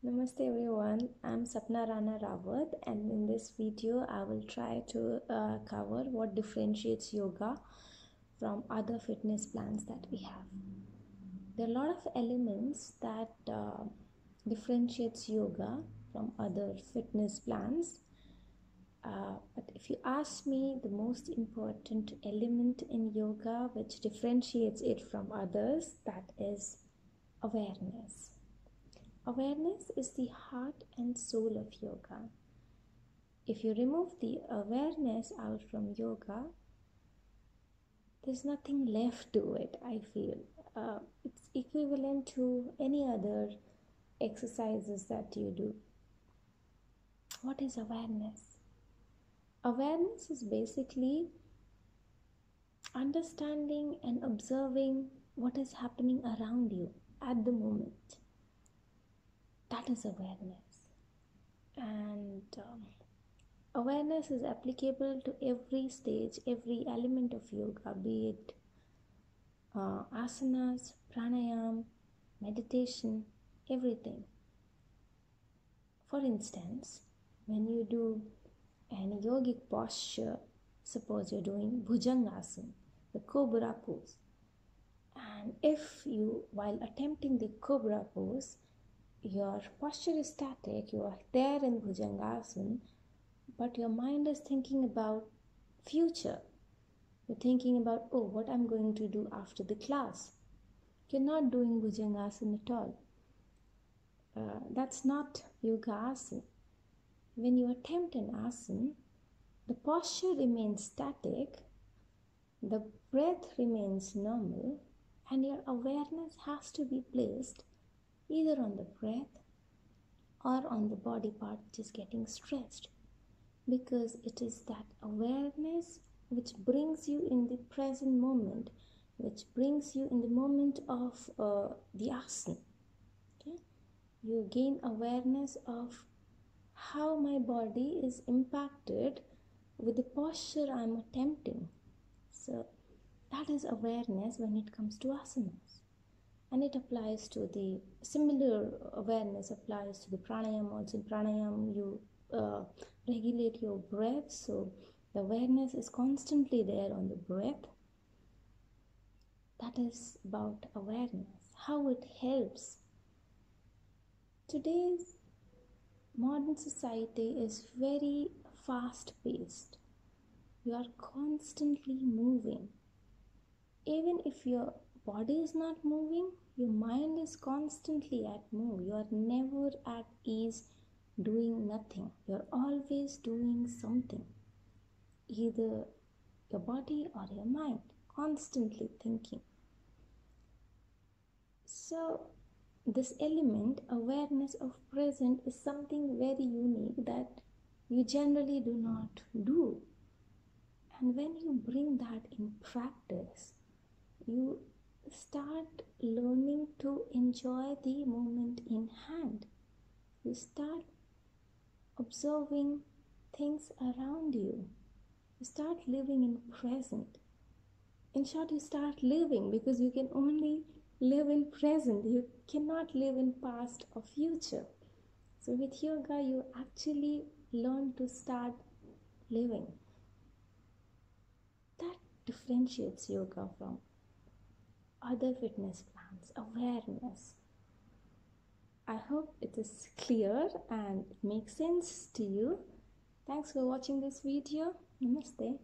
Namaste everyone, I'm Sapna Rana Rawat, and in this video I will try to cover what differentiates yoga from other fitness plans that we have. There are a lot of elements that differentiates yoga from other fitness plans. But if you ask me, the most important element in yoga which differentiates it from others, that is awareness. Awareness is the heart and soul of yoga. If you remove the awareness out from yoga, there's nothing left to it, I feel. It's equivalent to any other exercises that you do. What is awareness? Awareness is basically understanding and observing what is happening around you at the moment. That is awareness. And awareness is applicable to every stage, every element of yoga, be it asanas, pranayam, meditation, everything. For instance, when you do any yogic posture, suppose you're doing bhujangasana, the cobra pose, and if you, while attempting the cobra pose, your posture is static, you are there in bhujangasana, but your mind is thinking about future. You're thinking about, oh, what I'm going to do after the class. You're not doing bhujangasana at all. That's not yoga asana. When you attempt an asana, the posture remains static, the breath remains normal, and your awareness has to be placed either on the breath or on the body part which is getting stretched, because it is that awareness which brings you in the present moment, which brings you in the moment of the asana. Okay? You gain awareness of how my body is impacted with the posture I'm attempting. So that is awareness when it comes to asanas. And it applies to the similar awareness applies to the pranayam also. In pranayam, you regulate your breath, so the awareness is constantly there on the breath. That is about awareness, how it helps. Today's modern society is very fast paced. You are constantly moving. Even if your body is not moving, your mind is constantly at move. You are never at ease doing nothing. You are always doing something. Either your body or your mind, constantly thinking. So this element, awareness of present, is something very unique that you generally do not do. And when you bring that in practice, you start learning to enjoy the moment in hand. You start observing things around you. You start living in present. In short, you start living, because you can only live in present. You cannot live in past or future. So with yoga, you actually learn to start living. That differentiates yoga from other fitness plans. Awareness. I hope it is clear and it makes sense to you. Thanks for watching this video. Namaste.